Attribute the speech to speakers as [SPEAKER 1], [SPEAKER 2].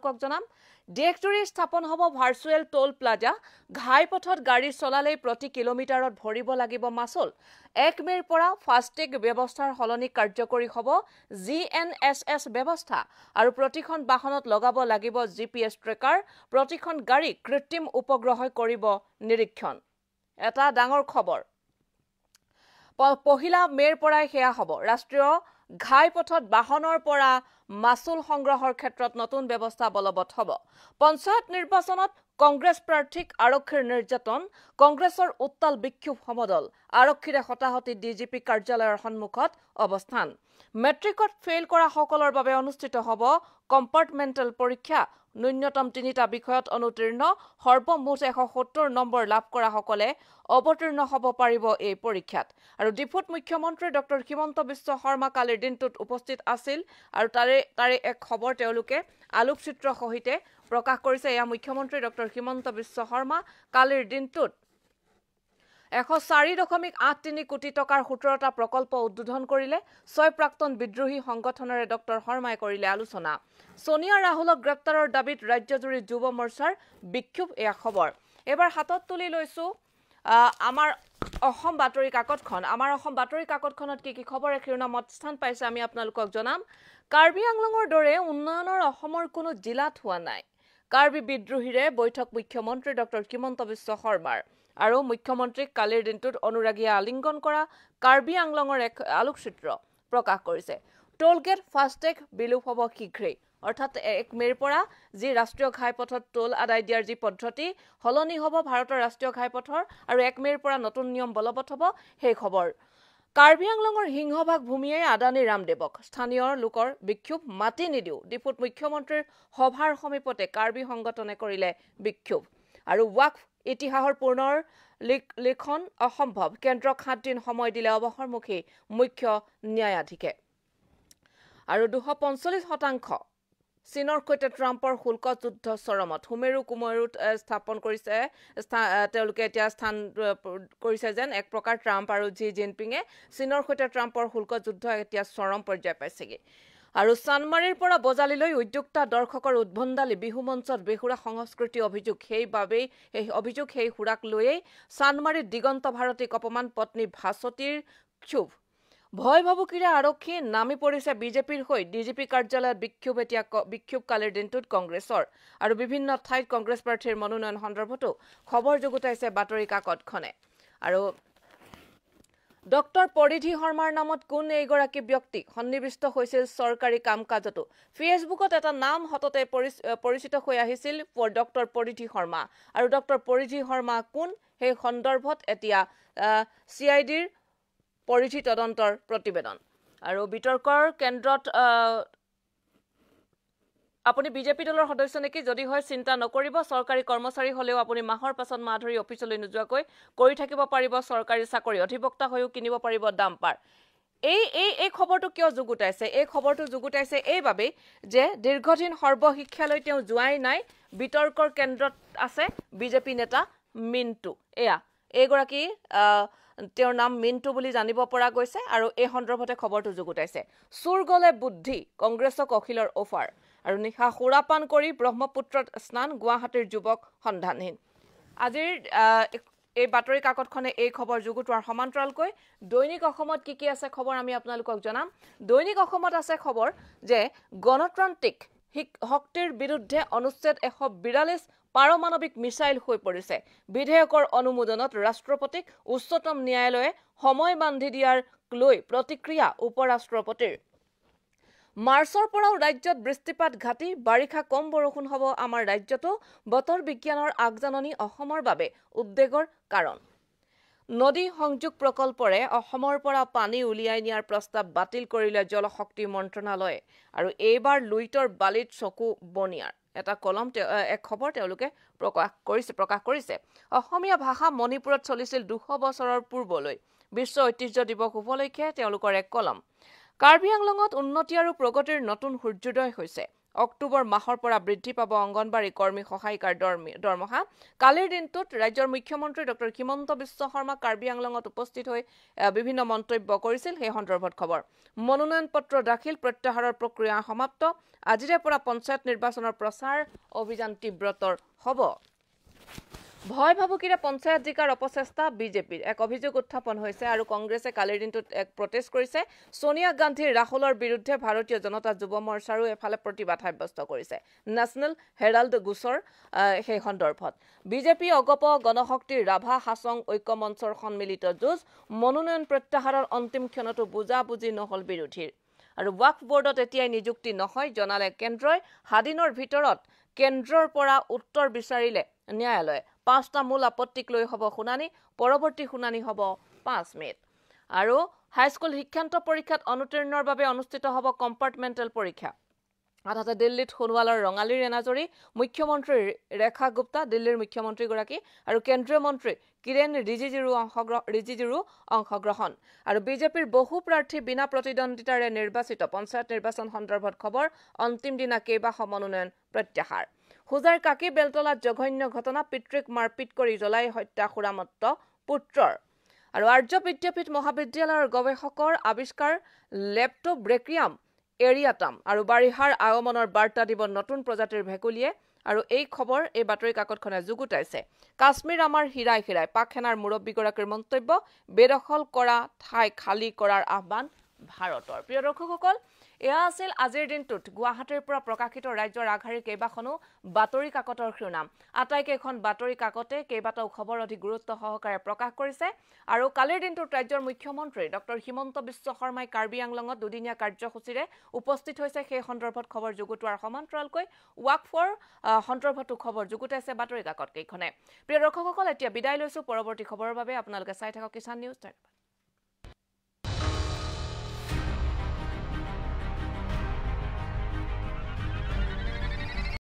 [SPEAKER 1] আপোনালোকক জনাম দেশজুৰি স্থাপন হ'ব ভাৰ্চুৱেল টোল প্লাজা ঘাইপথত গাড়ী চলালেই প্ৰতি কিলোমিটাৰত ভৰিব লাগিব মাচুল 1 মেৰ পৰা ফাষ্টেগ ব্যৱস্থাৰ হলনি কাৰ্যকৰী হ'ব GNSS ব্যৱস্থা আৰু প্ৰতিখন বাহনত লগাব লাগিব GPS ট্ৰেকাৰ প্ৰতিখন গাড়ী কৃত্ৰিম উপগ্ৰহই কৰিব নিৰীক্ষণ এটা ডাঙৰ খবৰ পহিলা মেৰ পৰাই হেয়া হ'ব ৰাষ্ট্ৰীয় ঘাইপথত বাহনৰ পৰা মাসুল সংগ্ৰহৰ ক্ষেত্ৰত নতুন ব্যৱস্থা বলবৎ হ'ব পঞ্চায়ত নিৰ্বাচনত কংগ্ৰেছ প্ৰাৰ্থীক আৰক্ষীৰ নিৰ্যাতন কংগ্ৰেছৰ উত্তাল বিক্ষোভ সমদল আৰক্ষীৰে হতাহতি ডিজিপি কাৰ্যালয়ৰ সন্মুখত অৱস্থান মেট্ৰিকত ফেইল কৰা সকলৰ বাবে অনুষ্ঠিত হ'ব কম্পাৰ্টমেণ্টেল পৰীক্ষা ন্যূনতম 3টা বিষয়ত অনুতীৰ্ণ সৰ্বমুঠ 170 নম্বৰ লাভ কৰা সকলে অৱতীৰ্ণ হ'ব পাৰিব এই পৰীক্ষাত আৰু ডিপুট মুখ্যমন্ত্ৰী ডক্টৰ হিমন্ত বিশ্ব শৰ্মা কালিৰ দিনটোত উপস্থিত আছিল আৰু তাৰে এক খবৰ তেওঁলোকে আলোকচিত্ৰ সহিতে প্ৰকাশ কৰিছে এয়া মুখ্যমন্ত্ৰী ডক্টৰ হিমন্ত বিশ্ব শৰ্মা কালিৰ দিনটোত 104.83 কোটি টকাৰ 17টা প্ৰকল্প উদ্বোধন কৰিলে 6 প্ৰাক্তন বিদ্ৰোহী সংগঠনৰে ডক্টৰ শৰ্মাই কৰিলে আলোচনা সোনিয়া ৰাহুলক গ্ৰেপ্তাৰৰ দাবীত ৰাজ্যজুৰি যুৱ মৰ্চাৰ বিক্ষোভ এয়া খবৰ এবাৰ হাতত তুলি লৈছো আমাৰ অসম বাতৰি কাকতখনত কি খবৰ শিৰোনামত স্থান পাইছে আমি আপোনালোকক জনাম কাৰ্বি আংলঙৰ দৰে উন্নয়নৰ অসমৰ কোনো জিলাত হোৱা নাই কাৰ্বি বিদ্ৰোহীৰে বৈঠক মুখ্যমন্ত্ৰী ডক্টৰ হিমন্ত বিশ্ব শৰ্মাৰ আৰু মুখ্যমন্ত্ৰীক কালিৰ দিনটোত অনুৰাগীয়ে আলিংগন কৰা কাৰ্বি আংলঙৰ এক আলোকচিত্ৰ প্ৰকাশ কৰিছে টোলগেট ফাষ্টেগ বিলুপ হ'ব শীঘ্ৰেই অৰ্থাৎ 1 মেৰ পৰা যি ৰাষ্ট্ৰীয় ঘাইপথত টোল আদায় দিয়াৰ যি পদ্ধতি হলনি হ'ব ভাৰতৰ ৰাষ্ট্ৰীয় ঘাইপথৰ আৰু 1 মেৰ পৰা নতুন নিয়ম বলবৎ হ'ব সেই খবৰ কাৰ্বি আংলঙৰ সিংহভাগ ভূমিয়ে আদানী ৰামদেৱক স্থানীয় লোকৰ বিক্ষোভ মাটি নিদিও ডিপুট মুখ্যমন্ত্ৰীৰ সভাৰ সমীপতে কাৰ্বি সংগঠনে কৰিলে বিক্ষোভ আৰু ৱাকফ ইতিহাসৰ পুনৰ লিখন অসম্ভৱ কেন্দ্ৰক 7 দিন সময় দিলে অৱসৰমুখী মুখ্য ন্যায়াধীশে আৰু 245% চীনৰ সৈতে ট্ৰাম্পৰ শুল্ক যুদ্ধ চৰমত হুমেৰু কুমেৰুত স্থাপন কৰিছে তেওঁলোকে এতিয়া স্থান কৰিছে যেন এক প্ৰকাৰ ট্ৰাম্প আৰু জি জিনপিঙে চীনৰ সৈতে ট্ৰাম্পৰ শুল্ক যুদ্ধ এতিয়া চৰম পৰ্যায় পাইছেগে আৰু চানমাৰীৰ পৰা বজালিলৈ উদ্যোক্তা দৰ্শকৰ উদ্ভণ্ডালি বিহু মঞ্চত বেহুৰা সংস্কৃতি অভিযোগ সেই হুৰাক লৈয়ে চানমাৰীত দিগন্ত ভাৰতীক অপমান পত্নী ভাসতীৰ ক্ষোভ ভয় ভাবুকিৰে আৰক্ষী নামি পৰিছে বিজেপিৰ হৈ ডিজিপি কাৰ্যালয়ত বিক্ষোভ কালিৰ দিনটোত কংগ্ৰেছৰ আৰু বিভিন্ন ঠাইত কংগ্ৰেছ প্ৰাৰ্থীৰ মনোনয়ন সন্দৰ্ভতো খবৰ যুগুতাইছে বাতৰি কাকতখনে আৰু ডক্টৰ পৰিধি শৰ্মাৰ নামত কোন এইগৰাকী ব্যক্তি সন্নিবিষ্ট হৈছিল চৰকাৰী কাম-কাজতো ফেচবুকত এটা নাম হততে পৰিচিত হৈ আহিছিল ডক্টৰ পৰিধি শৰ্মা আৰু ডক্টৰ পৰিধি শৰ্মা কোন সেই সন্দৰ্ভত এতিয়া CIDৰ পৰিধি তদন্তৰ প্ৰতিবেদন আৰু বিতৰ্কৰ কেন্দ্ৰত আপুনি বিজেপি দলৰ সদস্য নেকি যদি হয় চিন্তা নকৰিব চৰকাৰী কৰ্মচাৰী হলেও আপুনি মাহৰ পাছত মাহ ধৰি অফিচলৈ নোযোৱাকৈ কৰি থাকিব পাৰিব চৰকাৰী চাকৰি অধিবক্তা হৈও কিনিব পাৰিব দাম্পাৰ এই খবৰটো কিয় যুগুতাইছে এই খবৰটো যুগুতাইছে এইভাবে যে দীৰ্ঘদিন সৰ্বশিক্ষালৈ তেওঁ যোৱাই নাই বিতৰ্কৰ কেন্দ্ৰত আছে বিজেপি নেতা মিন্টু এইগৰাকী তেওঁৰ নাম মিন্টু বুলি জানিব পৰা গৈছে আৰু এই সন্দৰ্ভতে খবৰটো যুগুতাইছে সুৰ গলে বুদ্ধি কংগ্ৰেছক অখিলৰ অফাৰ আৰু নিশা সুৰাপান কৰি ব্ৰহ্মপুত্ৰত স্নান গুৱাহাটীৰ যুৱক সন্ধানহীন আজিৰ এই বাতৰি কাকতখনে এই খবৰ যুগুতোৱাৰ সমান্তৰালকৈ দৈনিক অসমত কি আছে খবৰ আমি আপোনালোকক জনাম দৈনিক অসমত আছে খবৰ যে গণতান্ত্ৰিক শক্তিৰ বিৰুদ্ধে অনুচ্ছেদ 142 পাৰমাণৱিক মিসাইল হৈ পৰিছে বিধেয়কৰ অনুমোদনত ৰাষ্ট্ৰপতিক উচ্চতম ন্যায়ালয়ে সময় বান্ধি দিয়াৰ লৈ প্ৰতিক্ৰিয়া উপৰাষ্ট্ৰপতিৰ মাৰ্চৰ পৰাও ৰাজ্যত বৃষ্টিপাত ঘাটি বাৰিষা কম বৰষুণ হ'ব আমাৰ ৰাজ্যতো বতৰ বিজ্ঞানৰ আগজাননী অসমৰ বাবে উদ্বেগৰ কাৰণ নদী সংযোগ প্ৰকল্পৰে অসমৰ পৰা পানী উলিয়াই নিয়াৰ প্ৰস্তাৱ বাতিল কৰিলে জলশক্তি মন্ত্ৰণালয়ে আৰু এইবাৰ লুইটৰ বালিত চকু বনিয়াৰ এটা কলম এক খবৰ তেওঁলোকে প্ৰকাশ কৰিছে অসমীয়া ভাষা মণিপুৰত চলিছিল 200 বছৰৰ পূৰ্বলৈ বিশ্ব ঐতিহ্য দিৱস উপলক্ষে তেওঁলোকৰ এক কলম কাৰ্বি আংলঙত উন্নতি আৰু প্ৰগতিৰ নতুন সূৰ্যোদয় হৈছে অক্টোবৰ মাহৰ পৰা বৃদ্ধি পাব অংগনবাড়ী কৰ্মী সহায়িকাৰ দৰমহা কালিৰ দিনটোত ৰাজ্যৰ মুখ্যমন্ত্ৰী ডক্টৰ হিমন্ত বিশ্ব শৰ্মা কাৰ্বি আংলঙত উপস্থিত হৈ বিভিন্ন মন্তব্য কৰিছিল সেই সন্দৰ্ভত খবৰ মনোনয়ন পত্ৰ দাখিল প্ৰত্যাহাৰৰ প্ৰক্ৰিয়া সমাপ্ত আজিৰে পৰা পঞ্চায়ত নিৰ্বাচনৰ প্ৰচাৰ অভিযান তীব্ৰতৰ হ'ব ভয় ভাবুকিৰে পঞ্চায়ত জিকাৰ অপচেষ্টা বিজেপিৰ এক অভিযোগ উত্থাপন হৈছে আৰু কংগ্ৰেছে কালিৰ দিনটোত এক প্ৰটেষ্ট কৰিছে সোনিয়া গান্ধীৰ ৰাহুলৰ বিৰুদ্ধে ভাৰতীয় জনতা যুৱ মৰ্চাৰো এফালে প্ৰতিবাদ সাব্যস্ত কৰিছে নেশ্যনেল হেৰাল্ড গোচৰ সেই সন্দৰ্ভত বিজেপি অগপ গণশক্তিৰ ৰাভা হাছং ঐক্য মঞ্চৰ সন্মিলিত যুঁজ মনোনয়ন প্ৰত্যাহাৰৰ অন্তিম ক্ষণতো বুজাবুজি নহল বিৰোধীৰ আৰু ৱাকফ বোৰ্ডত এতিয়াই নিযুক্তি নহয় জনালে কেন্দ্ৰই হাদিনৰ ভিতৰত কেন্দ্ৰৰ পৰা উত্তৰ বিচাৰিলে ন্যায়ালয়ে 5টা মূল আপত্তিক লৈ হ'ব শুনানি পৰৱৰ্তী শুনানি হ'ব 5 মেত আৰু হাইস্কুল শিক্ষান্ত পৰীক্ষাত অনুতীৰ্ণৰ বাবে অনুষ্ঠিত হ'ব কম্পাৰ্টমেণ্টেল পৰীক্ষা আনহাতে দিল্লীত সোণোৱালৰ ৰঙালীৰ এনাজৰী মুখ্যমন্ত্ৰী ৰেখা গুপ্তা দিল্লীৰ মুখ্যমন্ত্ৰীগৰাকী আৰু কেন্দ্ৰীয় মন্ত্ৰী কিৰেণ ৰিজিজুৰো অংশগ্ৰহণ আৰু বিজেপিৰ বহু প্ৰাৰ্থী বিনা প্ৰতিদ্বন্দ্বিতাৰে নিৰ্বাচিত পঞ্চায়ত নিৰ্বাচন সন্দৰ্ভত খবৰ অন্তিম দিনা কেইবাশ মনোনয়ন প্ৰত্যাহাৰ হুজাৰ কাকি বেলতলাত জঘন্য ঘটনা পিতৃক মাৰপিট কৰি জ্বলাই হত্যা সুৰামত্ত পুত্ৰৰ আৰু আৰ্য বিদ্যাপীঠ মহাবিদ্যালয়ৰ গৱেষকৰ আৱিষ্কাৰ লেপ্টোব্ৰেকিয়াম এৰিয়াটাম আৰু বাৰিষাৰ আগমনৰ বাৰ্তা দিব নতুন প্ৰজাতিৰ ভেকুলিয়ে আৰু এই খবৰ এই বাতৰি কাকতখনে যুগুতাইছে কাশ্মীৰ আমাৰ হিৰাই হিৰাই পাক সেনাৰ মুৰব্বীগৰাকীৰ মন্তব্য বেদখল কৰা ঠাই খালী কৰাৰ আহ্বান ভাৰতৰ প্ৰিয় দৰ্শকসকল এয়া আছিল আজিৰ দিনটোত গুৱাহাটীৰ পৰা প্ৰকাশিত ৰাজ্যৰ আগশাৰীৰ কেইবাখনো বাতৰি কাকতৰ শিৰোনাম আটাইকেইখন বাতৰি কাকতে কেইবাটাও খবৰ অধিক গুৰুত্ব সহকাৰে প্ৰকাশ কৰিছে আৰু কালিৰ দিনটোত ৰাজ্যৰ মুখ্যমন্ত্ৰী ডক্টৰ হিমন্ত বিশ্ব শৰ্মাই কাৰ্বি আংলঙত দুদিনীয়া কাৰ্যসূচীৰে উপস্থিত হৈছে সেই সন্দৰ্ভত খবৰ যুগুতোৱাৰ সমান্তৰালকৈ ৱাকফৰ সন্দৰ্ভতো খবৰ যুগুতাইছে বাতৰি কাকত কেইখনে প্ৰিয় দৰ্শকসকল এতিয়া বিদায় লৈছো পৰৱৰ্তী খবৰৰ বাবে আপোনালোকে চাই থাকক কিষাণ নিউজ।